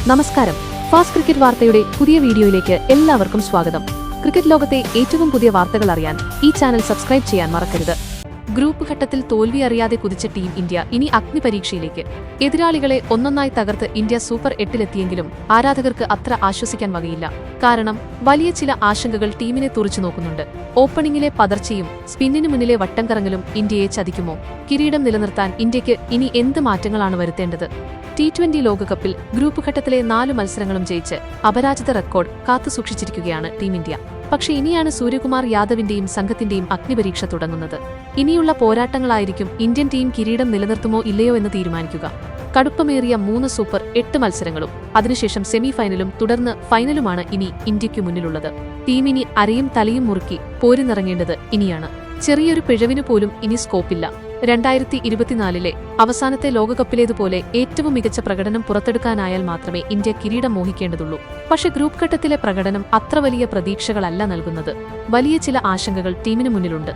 നമസ്കാരം. Fast cricket വാർത്തയുടെ പുതിയ വീഡിയോയിലേക്ക് എല്ലാവർക്കും സ്വാഗതം. ക്രിക്കറ്റ് ലോകത്തെ ഏറ്റവും പുതിയ വാർത്തകൾ അറിയാൻ ഈ ചാനൽ സബ്സ്ക്രൈബ് ചെയ്യാൻ മറക്കരുത്. ഗ്രൂപ്പ് ഘട്ടത്തിൽ തോൽവി അറിയാതെ കുതിച്ച ടീം ഇന്ത്യ ഇനി അഗ്നിപരീക്ഷയിലേക്ക്. എതിരാളികളെ ഒന്നൊന്നായി തകർത്ത് ഇന്ത്യ സൂപ്പർ 8-ലെത്തിയെങ്കിലും ആരാധകർക്ക് അത്ര ആശ്വസിക്കാൻ വകയില്ല. കാരണം വലിയ ചില ആശങ്കകൾ ടീമിനെ തുറച്ചു നോക്കുന്നുണ്ട്. ഓപ്പണിംഗിലെ പതർച്ചയും സ്പിന്നിനു മുന്നിലെ വട്ടം കറങ്ങലും ഇന്ത്യയെ ചതിക്കുമോ? കിരീടം നിലനിർത്താൻ ഇന്ത്യക്ക് ഇനി എന്ത് മാറ്റങ്ങളാണ് വരുത്തേണ്ടത്? T20 ലോകകപ്പിൽ ഗ്രൂപ്പ് ഘട്ടത്തിലെ 4 മത്സരങ്ങളും ജയിച്ച് അപരാജിത റെക്കോർഡ് കാത്തുസൂക്ഷിച്ചിരിക്കുകയാണ് ടീം ഇന്ത്യ. പക്ഷേ ഇനിയാണ് സൂര്യകുമാർ യാദവിന്റെയും സംഘത്തിന്റെയും അഗ്നിപരീക്ഷ തുടങ്ങുന്നത്. ഇനിയുള്ള പോരാട്ടങ്ങളായിരിക്കും ഇന്ത്യൻ ടീം കിരീടം നിലനിർത്തുമോ ഇല്ലയോ എന്ന് തീരുമാനിക്കുക. കടുപ്പമേറിയ 3 സൂപ്പർ 8 മത്സരങ്ങളും അതിനുശേഷം സെമി ഫൈനലും തുടർന്ന് ഫൈനലുമാണ് ഇനി ഇന്ത്യയ്ക്കു മുന്നിലുള്ളത്. ടീമിനി അരയും തലയും മുറുക്കി പോരിനിറങ്ങേണ്ടത് ഇനിയാണ്. ചെറിയൊരു പിഴവിനു പോലും ഇനി സ്കോപ്പില്ല. 2024-ലെ അവസാനത്തെ ലോകകപ്പിലേതുപോലെ ഏറ്റവും മികച്ച പ്രകടനം പുറത്തെടുക്കാനായാൽ മാത്രമേ ഇന്ത്യ കിരീടം മോഹിക്കേണ്ടതുള്ളൂ. പക്ഷേ ഗ്രൂപ്പ് ഘട്ടത്തിലെ പ്രകടനം അത്ര വലിയ പ്രതീക്ഷകളല്ല നൽകുന്നത്. വലിയ ചില ആശങ്കകൾ ടീമിനു മുന്നിലുണ്ട്.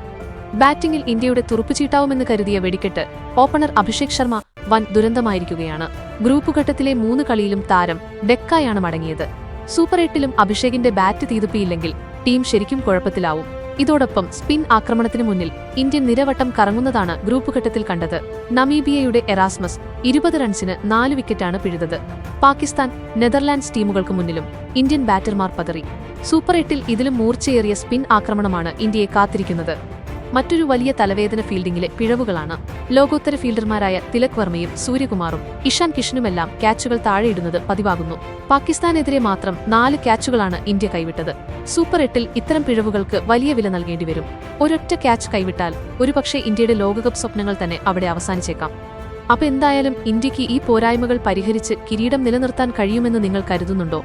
ബാറ്റിംഗിൽ ഇന്ത്യയുടെ തുറുപ്പുചീട്ടാവുമെന്ന് കരുതിയ വെടിക്കെട്ട് ഓപ്പണർ അഭിഷേക് ശർമ്മ വൻ ദുരന്തമായിരിക്കുകയാണ്. ഗ്രൂപ്പ് ഘട്ടത്തിലെ 3 കളിയിലും താരം ഡെക്കായാണ് മടങ്ങിയത്. സൂപ്പർ 8-ലും അഭിഷേകിന്റെ ബാറ്റ് തീതുപ്പിയില്ലെങ്കിൽ ടീം ശരിക്കും കുഴപ്പത്തിലാവും. ഇതോടൊപ്പം സ്പിൻ ആക്രമണത്തിനു മുന്നിൽ ഇന്ത്യൻ നിരവട്ടം കറങ്ങുന്നതാണ് ഗ്രൂപ്പ് ഘട്ടത്തിൽ കണ്ടത്. നമീബിയയുടെ എറാസ്മസ് 20 റൺസിന് 4 വിക്കറ്റാണ് പിഴുതത്. പാകിസ്ഥാൻ, നെതർലാൻഡ്സ് ടീമുകൾക്ക് മുന്നിലും ഇന്ത്യൻ ബാറ്റർമാർ പതറി. സൂപ്പർ 8-ൽ ഇതിലും മൂർച്ചയേറിയ സ്പിൻ ആക്രമണമാണ് ഇന്ത്യയെ കാത്തിരിക്കുന്നത്. മറ്റൊരു വലിയ തലവേദന ഫീൽഡിംഗിലെ പിഴവുകളാണ്. ലോകോത്തര ഫീൽഡർമാരായ തിലക് വർമ്മയും സൂര്യകുമാറും ഇഷാൻ കിഷനുമെല്ലാം ക്യാച്ചുകൾ താഴെയിടുന്നത് പതിവാകുന്നു. പാകിസ്ഥാനെതിരെ മാത്രം 4 ക്യാച്ചുകളാണ് ഇന്ത്യ കൈവിട്ടത്. സൂപ്പർ 8-ൽ ഇത്തരം പിഴവുകൾക്ക് വലിയ വില നൽകേണ്ടിവരും. ഒരൊറ്റ ക്യാച്ച് കൈവിട്ടാൽ ഒരുപക്ഷെ ഇന്ത്യയുടെ ലോകകപ്പ് സ്വപ്നങ്ങൾ തന്നെ അവിടെ അവസാനിച്ചേക്കാം. അപ്പൊ എന്തായാലും ഇന്ത്യക്ക് ഈ പോരായ്മകൾ പരിഹരിച്ച് കിരീടം നിലനിർത്താൻ കഴിയുമെന്ന് നിങ്ങൾ കരുതുന്നുണ്ടോ?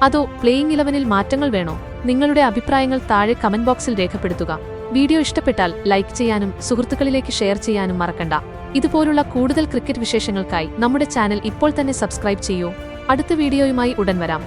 അതോ പ്ലേയിങ് 11-ൽ മാറ്റങ്ങൾ വേണോ? നിങ്ങളുടെ അഭിപ്രായങ്ങൾ താഴെ കമന്റ് ബോക്സിൽ രേഖപ്പെടുത്തുക. വീഡിയോ ഇഷ്ടപ്പെട്ടാൽ ലൈക്ക് ചെയ്യാനും സുഹൃത്തുക്കളിലേക്ക് ഷെയർ ചെയ്യാനും മറക്കണ്ട. ഇതുപോലുള്ള കൂടുതൽ ക്രിക്കറ്റ് വിശേഷങ്ങൾക്കായി നമ്മുടെ ചാനൽ ഇപ്പോൾ തന്നെ സബ്സ്ക്രൈബ് ചെയ്യൂ. അടുത്ത വീഡിയോയുമായി ഉടൻ വരാം.